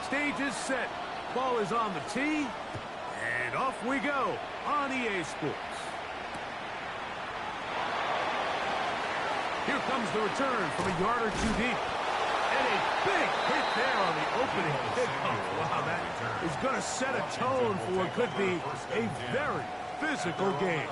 Stage is set. Ball is on the tee. And off we go on EA Sports. Here comes the return from a yard or two deep. And a big hit there on the opening kickoff. Wow, that is going to set a tone for what could be a very physical game.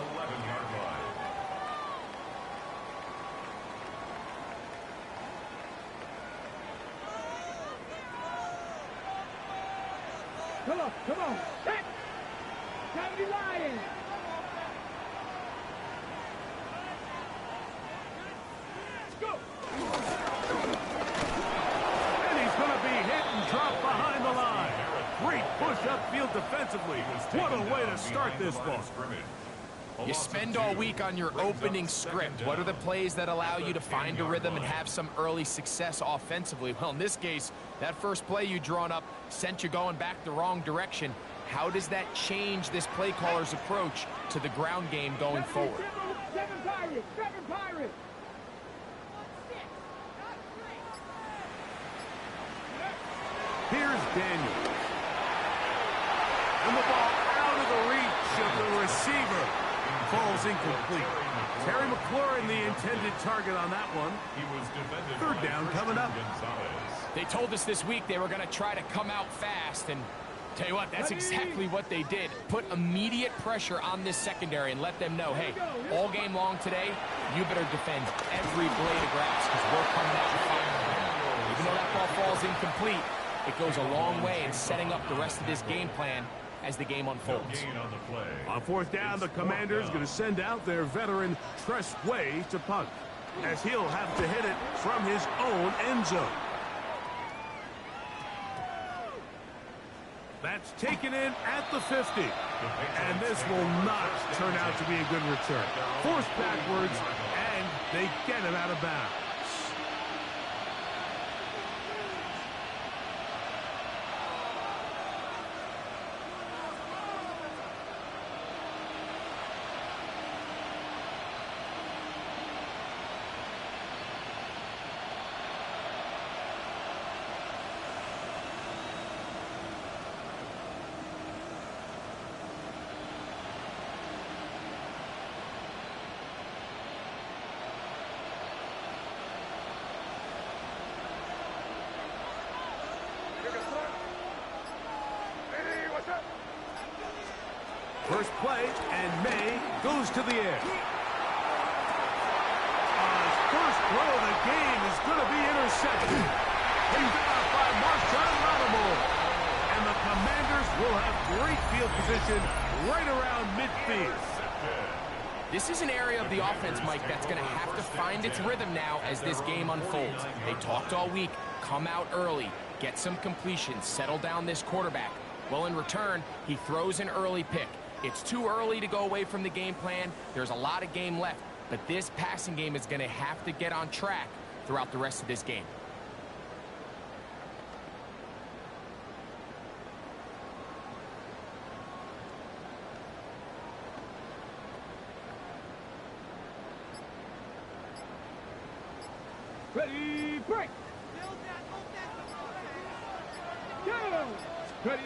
Come on. Set. Time to be lying. Let's go. And he's going to be hit and dropped behind the line. Great push upfield defensively. What a way to start this ball. You spend all week on your opening script. What are the plays that allow you to find a rhythm and have some early success offensively? Well, in this case, that first play you drawn up sent you going back the wrong direction. How does that change this play caller's approach to the ground game going forward? Seven Pirates. Here's Daniel. And the ball out of the reach of the receiver. Falls incomplete. Terry McLaurin, the intended target on that one. Third down coming up. They told us this week they were going to try to come out fast, and tell you what, that's exactly what they did. Put immediate pressure on this secondary and let them know, hey, all game long today, you better defend every blade of grass because we're coming out and firing. Even though that ball falls incomplete, it goes a long way in setting up the rest of this game plan as the game unfolds. On fourth down, the Commanders going to send out their veteran Tress Way to punt, as he'll have to hit it from his own end zone. That's taken in at the 50. And this will not turn out to be a good return. Forced backwards, and they get him out of bounds. First play, and May goes to the air. On his first throw of the game is going to be intercepted. Picked out by Marshawn Lattimore. And the Commanders will have great field position right around midfield. This is an area of the offense, Mike, that's going to have to find its rhythm now as this game unfolds. They talked all week, come out early, get some completions, settle down this quarterback. Well, in return, he throws an early pick. It's too early to go away from the game plan. There's a lot of game left, but this passing game is going to have to get on track throughout the rest of this game. Ready, break. Go. Ready.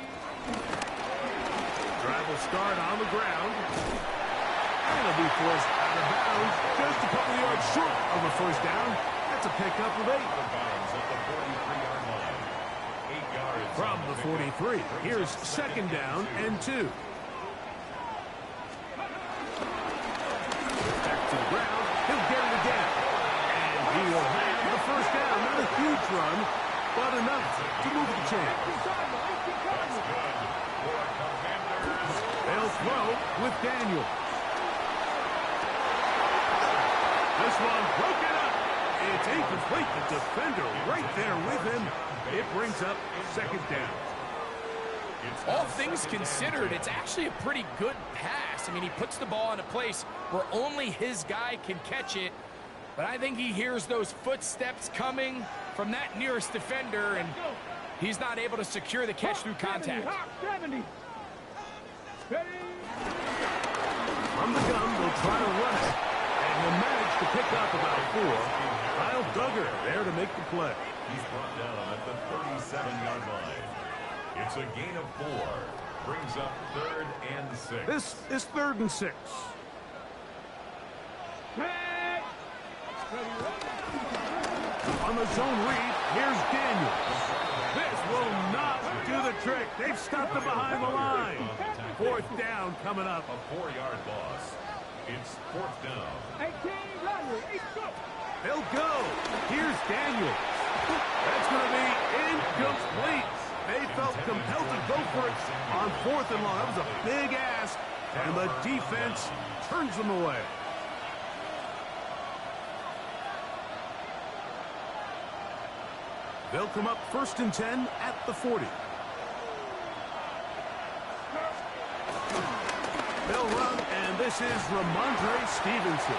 Drive will start on the ground. And it'll be forced out of bounds. Just a couple yards short of a first down. That's a pickup of 8. From the 43, here's second down and 2. Back to the ground. He'll get it again. And he will have the first down. Not a huge run, but enough to move the chains. They'll throw with Daniel. This one broken up. It's incomplete. The defender right there with him. It brings up second down. All things considered, it's actually a pretty good pass. I mean, he puts the ball in a place where only his guy can catch it. But I think he hears those footsteps coming from that nearest defender, and he's not able to secure the catch through contact. 70. Ready. From the gun, they'll try to run it. And will manage to pick up about 4. Kyle Duggar there to make the play. He's brought down at the 37-yard line. It's a gain of 4. Brings up 3rd and 6. This is 3rd and 6. On the zone read, here's Daniel. This will not do the trick. They've stopped him behind the line. 4th down coming up. A 4-yard loss. It's 4th down. 18, They'll go. Here's Daniel. That's going to be incomplete. They felt compelled to go for it on 4th and long. That was a big ask, and the defense turns them away. They'll come up 1st and 10 at the 40. They'll run, and this is Ramondre Stevenson.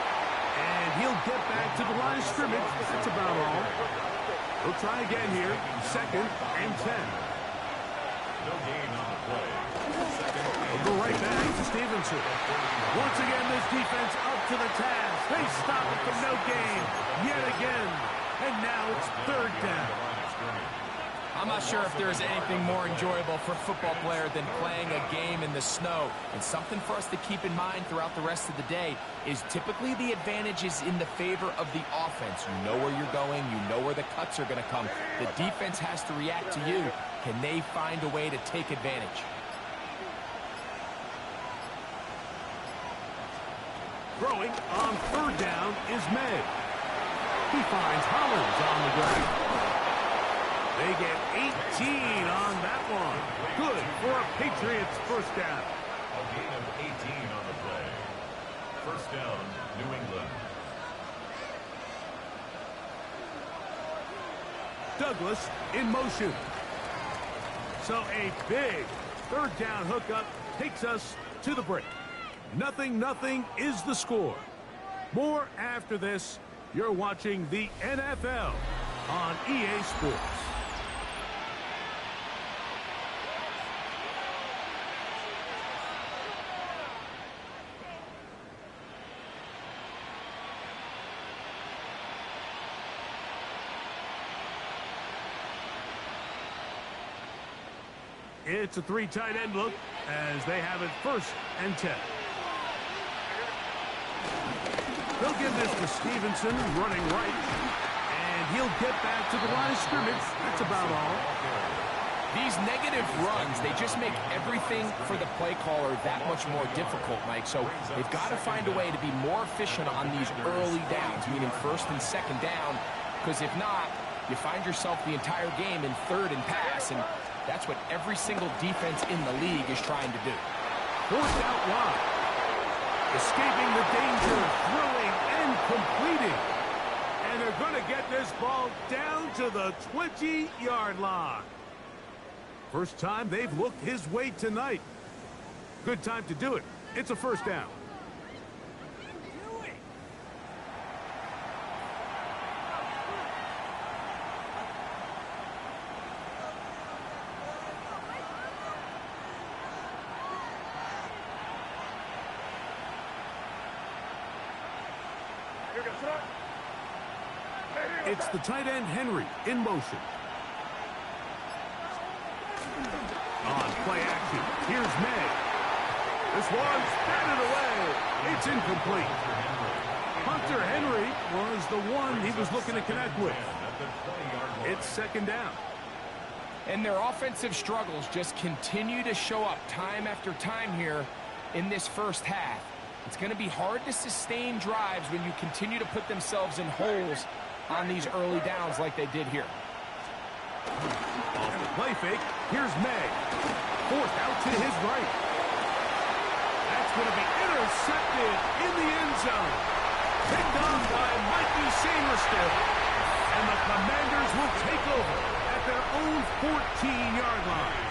And he'll get back to the line of scrimmage. That's about all. He'll try again here. 2nd and 10. No gain on the play. They'll go right back to Stevenson. Once again, this defense up to the task. They stop it from no gain yet again. And now it's 3rd down. I'm not sure if there's anything more enjoyable for a football player than playing a game in the snow. And something for us to keep in mind throughout the rest of the day is typically the advantage is in the favor of the offense. You know where you're going. You know where the cuts are going to come. The defense has to react to you. Can they find a way to take advantage? Throwing on 3rd down is May. He finds Hollins on the ground. They get 18 on that one. Good for a Patriots 1st down. A gain of 18 on the play. 1st down, New England. Douglas in motion. So a big 3rd down hookup takes us to the break. 0-0 is the score. More after this. You're watching the NFL on EA Sports. It's a 3 tight end look as they have it 1st and 10. They'll give this to Stevenson running right, and he'll get back to the line of scrimmage. That's about all. These negative runs, they just make everything for the play caller that much more difficult, Mike. So they've got to find a way to be more efficient on these early downs, meaning 1st and 2nd down, because if not, you find yourself the entire game in 3rd and pass, and that's what every single defense in the league is trying to do. 4th out wide. Escaping the danger, throwing and completing. And they're going to get this ball down to the 20-yard line. First time they've looked his way tonight. Good time to do it. It's a 1st down. It's the tight end, Henry, in motion. On play action, here's May. This one's batted away. It's incomplete. Hunter Henry was the one he was looking to connect with. It's 2nd down. And their offensive struggles just continue to show up time after time here in this 1st half. It's going to be hard to sustain drives when you continue to put themselves in holes on these early downs like they did here. Off the play fake, here's May. 4th out to his right. That's going to be intercepted in the end zone. Picked off by Mikey Samerstiff. And the Commanders will take over at their own 14-yard line.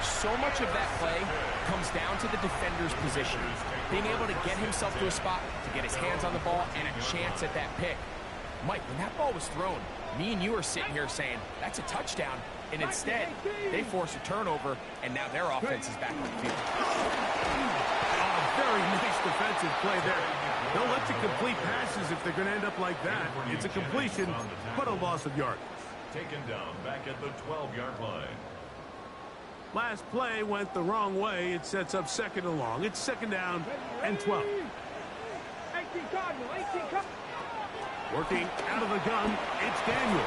So much of that play comes down to the defender's position. Being able to get himself to a spot, to get his hands on the ball, and a chance at that pick. Mike, when that ball was thrown, me and you are sitting here saying, that's a touchdown. And instead, they force a turnover, and now their offense is back on the field. Very nice defensive play there. They'll let you complete passes if they're going to end up like that. It's a completion, but a loss of yards. Taken down back at the 12-yard line. Last play went the wrong way. It sets up second and long. It's second down and 12. 18 Cardinal, 18 Cardinal. Working out of the gun, it's Daniel.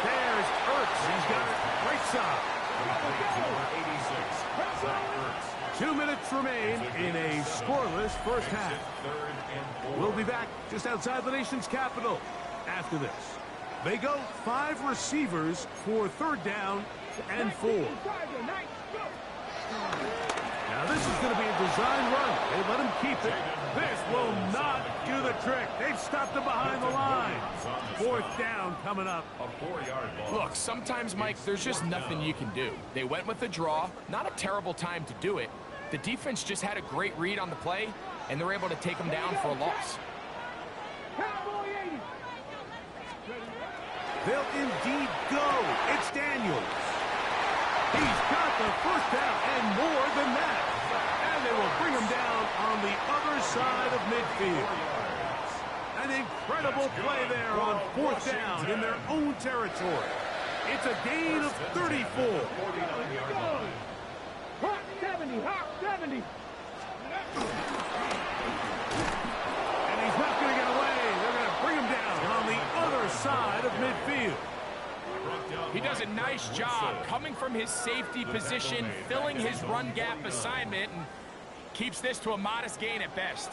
There's Ertz. He's got it right side. 2 minutes remain in a scoreless first half. We'll be back just outside the nation's capital after this. They go 5 receivers for third down and 4. Now this is going to be a design run. They let him keep it. This will not do the trick. They've stopped him behind the line. Fourth down coming up. Look, sometimes, Mike, there's just nothing you can do. They went with the draw. Not a terrible time to do it. The defense just had a great read on the play, and they're able to take them down for a loss. They'll indeed go. It's Daniels. He's got the first down and more than that. And they will bring him down on the other side of midfield. An incredible play there on fourth down in their own territory. It's a gain of 34. Hot 70, hot 70. And he's not going to get away. They're going to bring him down on the other side of midfield. He does a nice job coming from his safety position, filling his run gap assignment, and keeps this to a modest gain at best.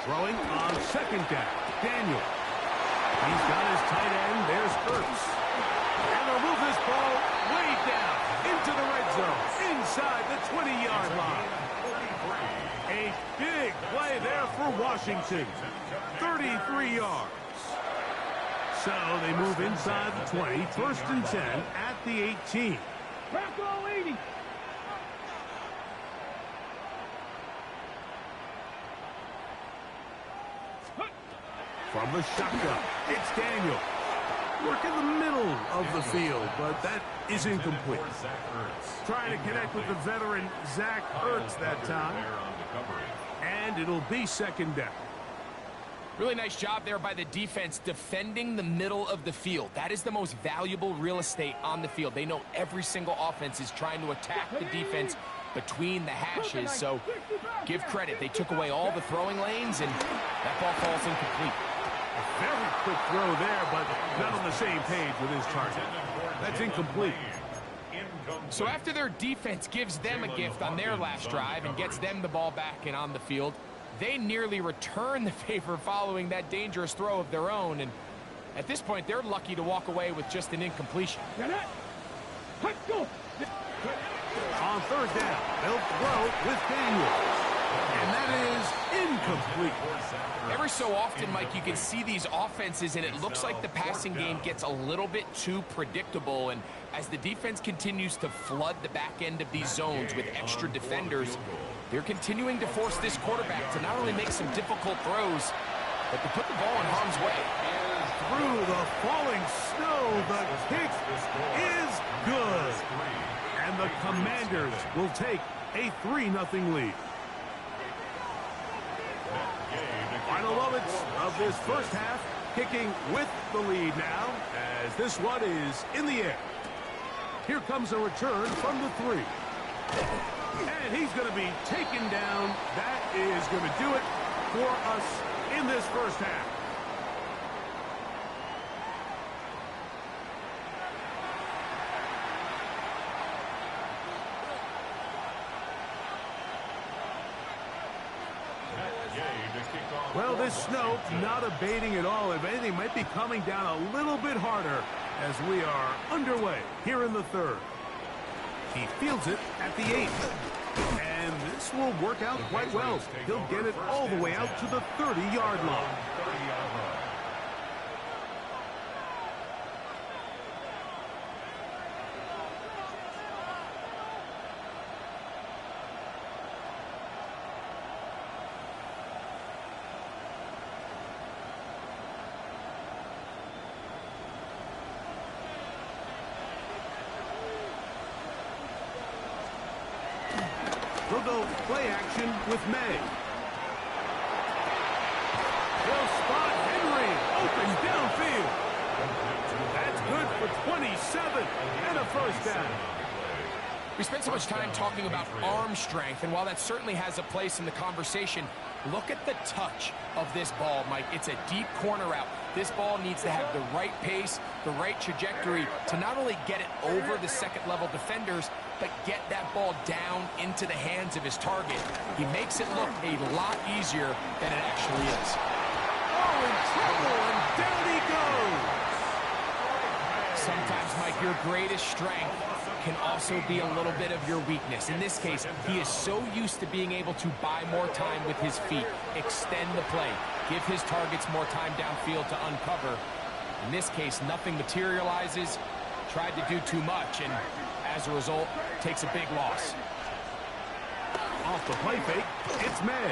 Throwing on second down, Daniel. He's got his tight end. There's Ertz. And they'll move this ball way down into the red zone, inside the 20-yard line. A big play there for Washington. 33 yards. So they move inside the 20, first and 10 at the 18. Bronco 80. From the shotgun, it's Daniel. Work in the middle of the field, but that is incomplete. Trying to connect with the veteran Zach Ertz that time. And it'll be second down. Really nice job there by the defense defending the middle of the field. That is the most valuable real estate on the field. They know every single offense is trying to attack the defense between the hashes, so give credit. They took away all the throwing lanes, and that ball falls incomplete. A very quick throw there, but not on the same page with his target. That's incomplete. So after their defense gives them a gift on their last drive and gets them the ball back and on the field, they nearly return the favor following that dangerous throw of their own. And at this point, they're lucky to walk away with just an incompletion. On third down, they'll throw with Daniel. And that is incomplete. Every so often, Mike, you can see these offenses, and it looks like the passing game gets a little bit too predictable. And as the defense continues to flood the back end of these zones with extra defenders, they're continuing to force this quarterback to not only make some difficult throws, but to put the ball in harm's way. Through the falling snow, the kick is good. And the Commanders will take a 3-0 lead. Final moments of this first half, kicking with the lead now, as this one is in the air. Here comes a return from the 3. And he's going to be taken down. That is going to do it for us in this first half. Well, this snow not abating at all. If anything, might be coming down a little bit harder as we are underway here in the third. He fields it at the 8th. And this will work out quite well. He'll get it all the way out to the 30-yard line. They'll go play action with May. They'll spot Henry open downfield. That's good for 27. first down. We spent so much time talking about arm strength, and while that certainly has a place in the conversation, look at the touch of this ball, Mike. It's a deep corner route. This ball needs to have the right pace, the right trajectory to not only get it over the second-level defenders, but get that ball down into the hands of his target. He makes it look a lot easier than it actually is. Oh, in trouble, and down he goes. Sometimes, Mike, your greatest strength can also be a little bit of your weakness. In this case, he is so used to being able to buy more time with his feet, extend the play, give his targets more time downfield to uncover. In this case, nothing materializes, tried to do too much, and as a result, takes a big loss. Off the play fake, it's May.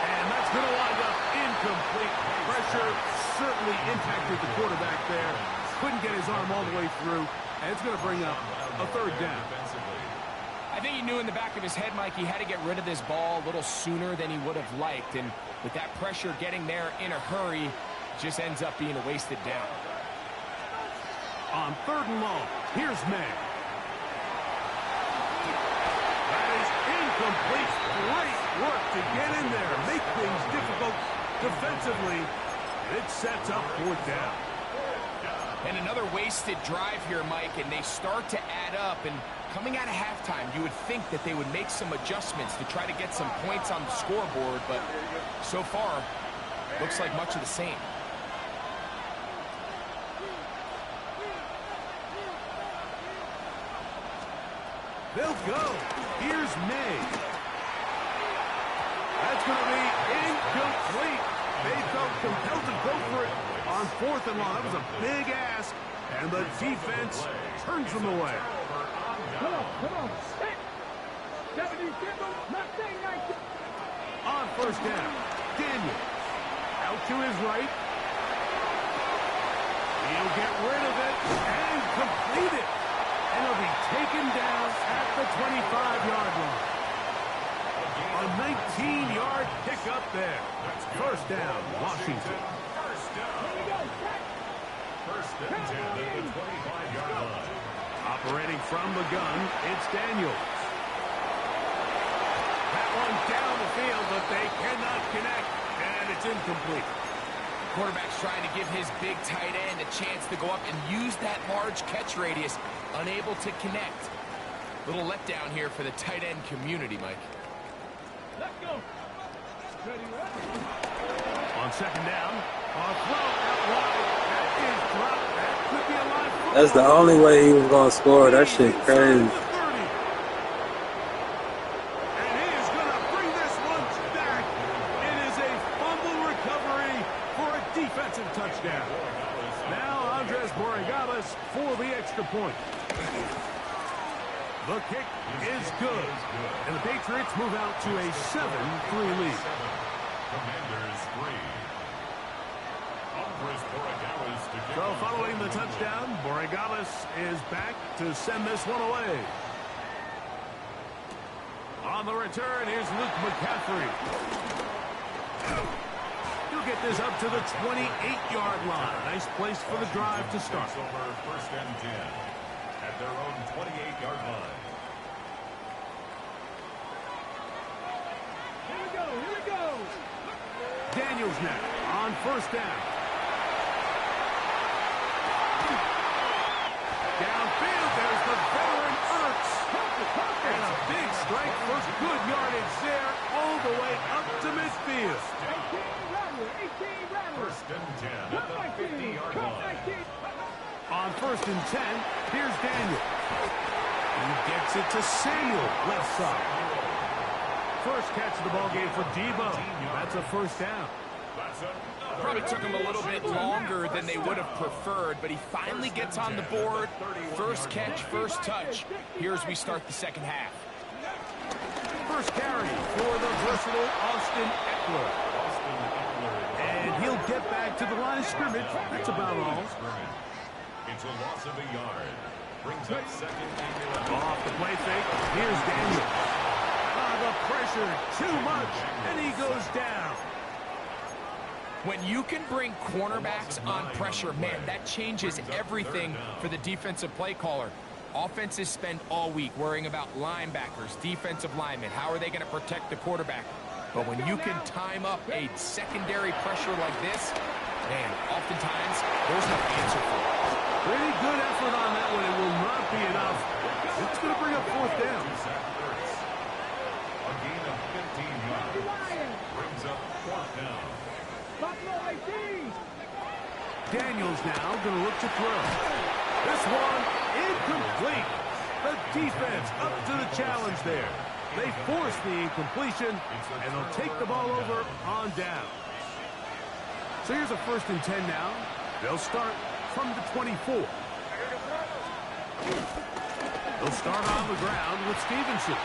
And that's going to wind up incomplete. Pressure certainly impacted the quarterback there. Couldn't get his arm all the way through. And it's going to bring up a third down. I think he knew in the back of his head, Mike, he had to get rid of this ball a little sooner than he would have liked. And with that pressure getting there in a hurry, it just ends up being a wasted down. On third and long, here's May. That is incomplete. Great work to get in there. Make things difficult defensively. It sets up fourth down. And another wasted drive here, Mike, and they start to add up. And coming out of halftime, you would think that they would make some adjustments to try to get some points on the scoreboard, but so far, looks like much of the same. They'll go. Here's May. That's going to be incomplete. They felt compelled to go for it on fourth and long. That was a big ask, and the defense turns them away. Come on. Set. 70 dribble, not saying 90. On first down, Daniel. Out to his right. He'll get rid of it and complete it. And he'll be taken down at the 25-yard line. A 19-yard pickup there. First down, Washington. First and 10 at the 25-yard line. Operating from the gun, it's Daniels. That one down the field, but they cannot connect, and it's incomplete. Quarterback's trying to give his big tight end a chance to go up and use that large catch radius, unable to connect. Little letdown here for the tight end community, Mike. Let's go. Ready. On second down, a throw out wide. That is dropped. That could be a live football. That's the only way he was going to score. That shit crazy. And he is going to bring this one back. It is a fumble recovery for a defensive touchdown. Now Andres Borregales for the extra point. The kick is good. And the Patriots move out to a 7-3 lead. Commanders 3. Andres Borregales to kick So off. following the touchdown, Borregales is back to send this one away. On the return, here's Luke McCaffrey. He'll get this up to the 28-yard line. Nice place for the drive to start. Over first and 10 at their own 28-yard line. Here we go. Daniels now on first down. Downfield, there's the veteran Ertz. And a big strike for good yardage there all the way up to midfield. 18 Rattler. First and 10 at the 50-yard line. On first and 10, here's Daniel. He gets it to Samuel, left side. First catch of the ball game for Debo. That's a first down. Probably took him a little bit longer than they would have preferred, but he finally gets on the board. First catch, first touch. Here as we start the second half. First carry for the versatile Austin Eckler. And he'll get back to the line of scrimmage. That's about all. It's a loss of a yard. Brings up second and 11. Off the play fake, here's Daniel. The pressure, too much, and he goes down. When you can bring cornerbacks on pressure, man, that changes everything for the defensive play caller. Offenses spend all week worrying about linebackers, defensive linemen. How are they going to protect the quarterback? But when you can time up a secondary pressure like this, man, oftentimes there's no answer for it. Pretty good effort on that one. It will not be enough. It's going to bring up fourth down. A gain of 15 yards brings up fourth down. Daniels now going to look to throw. This one incomplete. The defense up to the challenge there. They force the incompletion, and they'll take the ball over on down. So here's a 1st and 10 now. They'll start from the 24. They'll start on the ground with Stevenson.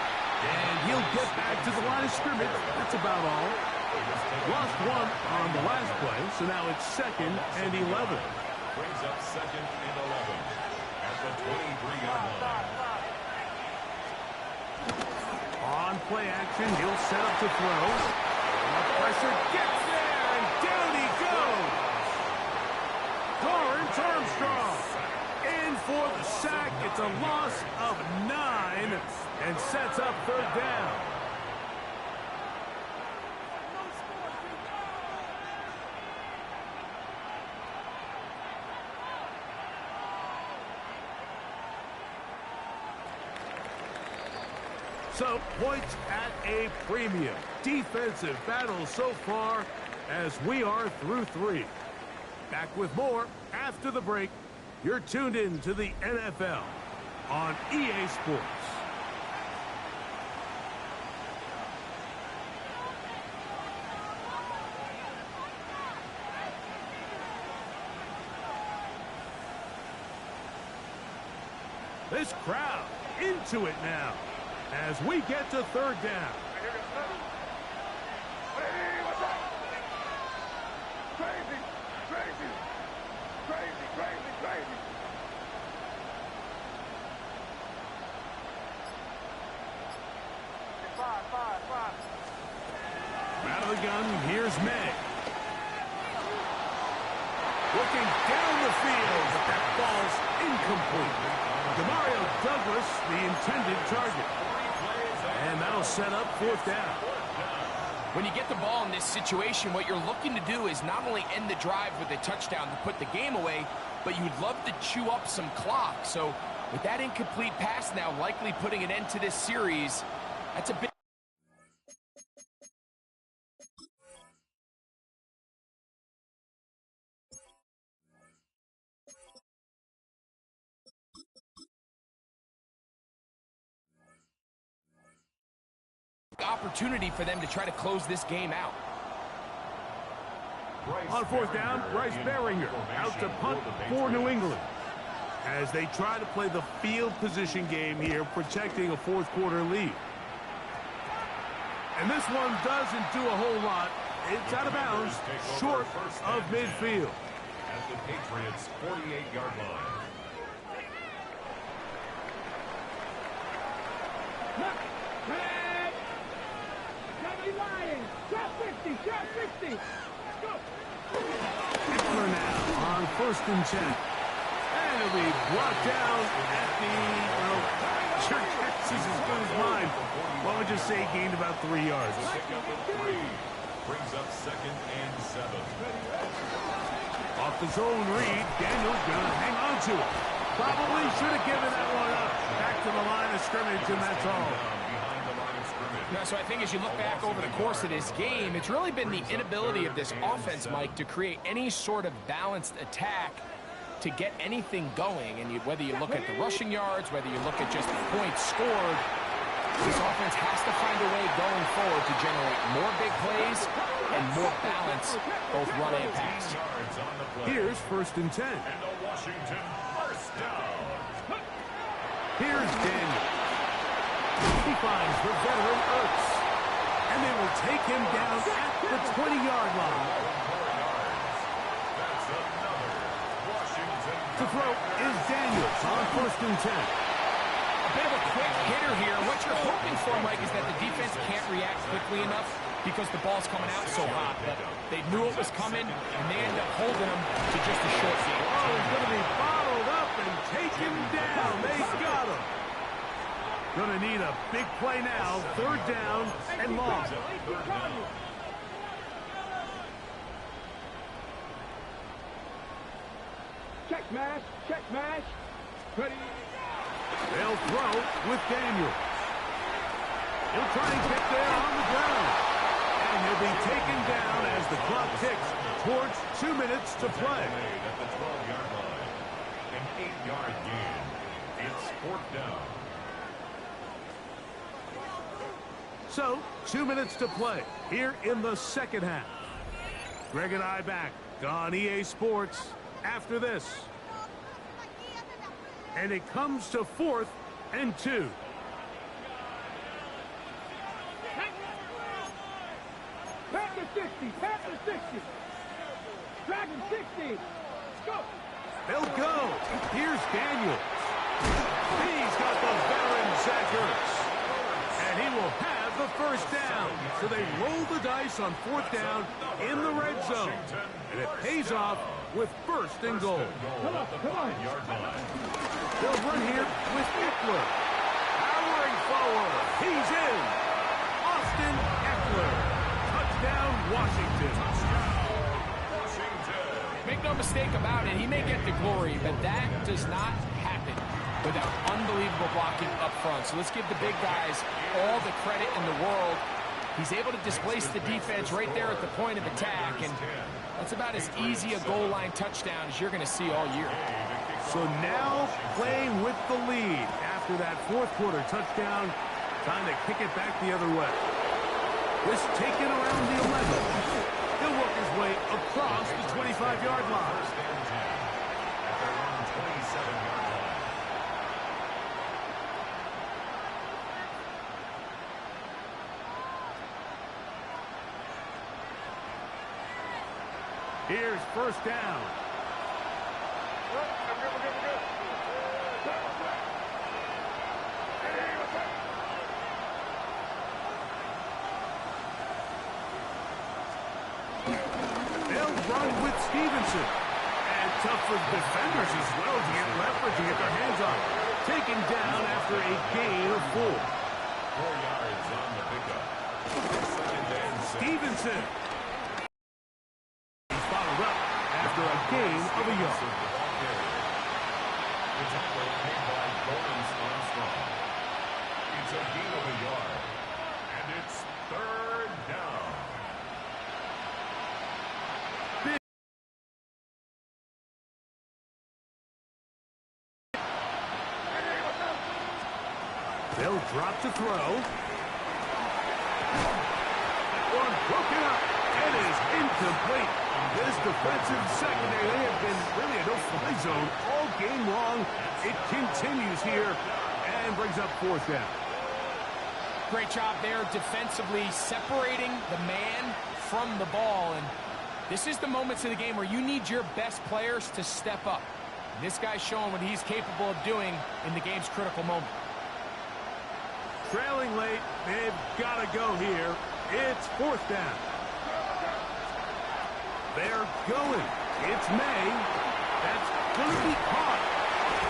And he'll get back to the line of scrimmage. That's about all. Lost one on the last play, so now it's 2nd and 11. Brings up 2nd and 11 at the 23-yard line. On play action, he'll set up to throw. The pressure gets there, and down he goes. Lawrence Armstrong in for the sack. It's a loss of 9 and sets up 3rd down. So, points at a premium. Defensive battle so far as we are through 3. Back with more after the break. You're tuned in to the NFL on EA Sports. This crowd into it now as we get to 3rd down. Out of the gun, here's May. Looking down the field, but that ball's incomplete. Demario Douglas, the intended target. And that'll set up 4th down. When you get the ball in this situation, what you're looking to do is not only end the drive with a touchdown to put the game away, but you'd love to chew up some clock. So with that incomplete pass now likely putting an end to this series, that's a big... opportunity for them to try to close this game out. On 4th down, Bryce Beringer out to punt for New England as they try to play the field position game here, protecting a 4th quarter lead. And this one doesn't do a whole lot. It's out of bounds, short of midfield. At the Patriots' 48-yard line. Eckler now on 1st and 10. And it'll be brought down at the, well, your guess is as good as mine. Why don't we just say gained about 3 yards? Brings up 2nd and 7. Off the zone read, Daniels gonna hang on to it. Probably should have given that one up. Back to the line of scrimmage, and that's all. So I think as you look back over the course of this game, it's really been the inability of this offense, Mike, to create any sort of balanced attack to get anything going. And whether you look at the rushing yards, whether you look at just the points scored, this offense has to find a way going forward to generate more big plays and more balance, both run and pass. Here's 1st and 10. And the Washington first down. Here's Daniel. He finds the veteran Ertz. And they will take him down at the 20-yard line. That's another Washington. To throw is Daniels on 1st and 10. A bit of a quick hitter here. What you're hoping for, Mike, is that the defense can't react quickly enough because the ball's coming out so hot. But they knew it was coming, and they ended up holding them to just a short game. Oh, he's going to be bottled up and taken down. They got him. Going to need a big play now. Third down and long. Check mash, check mash. Ready. They'll throw with Daniels. He'll try and get there on the ground. And he'll be taken down as the clock ticks towards 2 minutes to play. At the 12-yard line. An 8-yard gain. It's fourth down. So, 2 minutes to play here in the second half. Greg and I back on EA Sports after this. And it comes to 4th and 2. Panther 60, Panther 60. Dragon 60. Go. They'll go. Here's Daniels. He's got the veteran Zach Ertz. And he will have the first down. So they roll the dice on 4th down in the red zone. And it pays off with 1st and goal. Come on, come on. They'll run here with Eckler. Powering forward. He's in. Austin Eckler. Touchdown, Washington. Make no mistake about it, he may get the glory, but that does not happen without unbelievable blocking up front. So let's give the big guys all the credit in the world. He's able to displace the defense right there at the point of attack, and that's about as easy a goal line touchdown as you're going to see all year. So now playing with the lead after that 4th quarter touchdown, time to kick it back the other way. This taken around the 11. He'll work his way across the 25-yard line. At their own 27-yard line. Here's first down. They'll run with Stevenson. And tough for defenders as well to get leverage and get their hands on it. Taken down after a gain of 4. 4 yards on the pickup. Second and 6. Stevenson. He's followed up after a gain of a yard. The tackle made by Lawrence Armstrong. It's a gain of a yard. And it's third down. They'll drop to throw. One broken up. It is incomplete. This defensive secondary, they have been really a no-fly zone all game long. It continues here and brings up 4th down. Great job there defensively, separating the man from the ball. And this is the moments of the game where you need your best players to step up. And this guy's showing what he's capable of doing in the game's critical moment. Trailing late, they've got to go here. It's 4th down. They're going. It's May. That's going to be caught.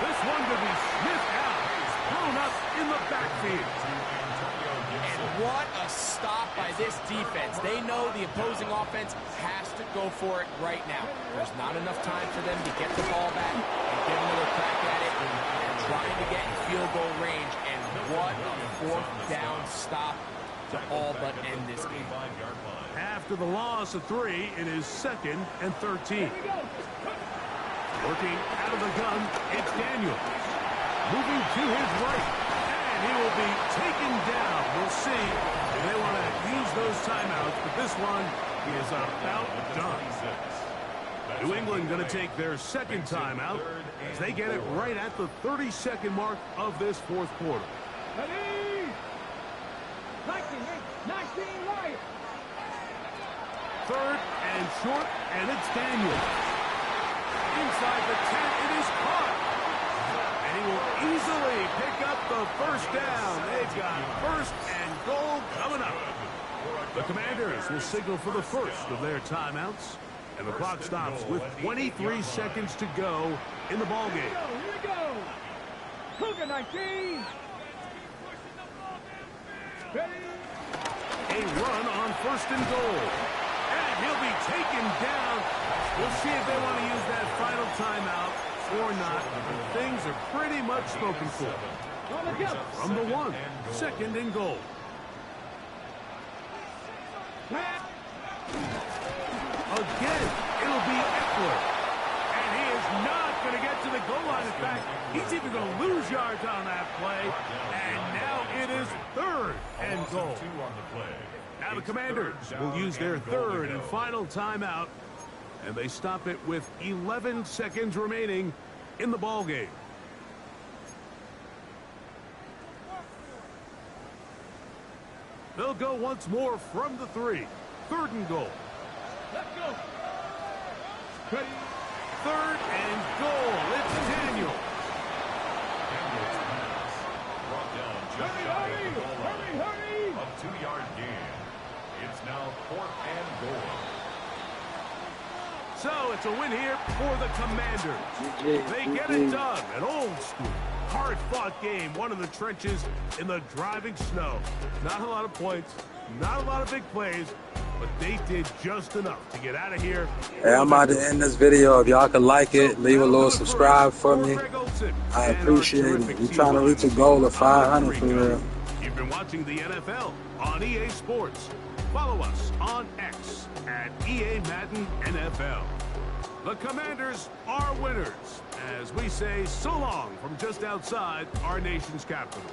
This one to be sniffed out. He's thrown up in the backfield. And what a stop by this defense. They know the opposing offense has to go for it right now. There's not enough time for them to get the ball back and get another crack at it and trying to get in field goal range. And what a 4th down stop to all but end this game. After the loss of 3, it is 2nd and 13. Working out of the gun, it's Daniels. Moving to his right, and he will be taken down. We'll see if they want to use those timeouts, but this one is about done. New England going to take their 2nd timeout as they get it right at the 30-second mark of this 4th quarter. Ready. 19 right. 3rd and short, and it's Daniels. Inside the 10, it is caught. And he will easily pick up the first down. They've got 1st and goal coming up. The Commanders will signal for the first of their timeouts. And the clock stops with 23 seconds to go in the ballgame. Here we go. Cougar 19. Ready? A run on first and goal. And he'll be taken down. We'll see if they want to use that final timeout or not. Things are pretty much spoken for. From the 1, second and goal. Again, it'll be Eckler. And he is not going to get to the goal line. In fact, he's even going to lose yards on that play. And now it is third and goal. Now the Commanders will use their third and final timeout. And they stop it with 11 seconds remaining in the ballgame. They'll go once more from the 3. Third and goal. Let's go. Third and goal. It's Daniel. Hurry. A 2-yard gain. It's now 4th and goal. So it's a win here for the Commanders. They get it done. An old school, hard-fought game. One in the trenches in the driving snow. Not a lot of points, not a lot of big plays, but they did just enough to get out of here. Hey, I'm about to end this video. If y'all could like it, leave a little subscribe for me. I appreciate it. We're trying to reach a goal of 500 for real. You've been watching the NFL on EA Sports. Follow us on X at EA Madden NFL. The Commanders are winners, as we say so long from just outside our nation's capital.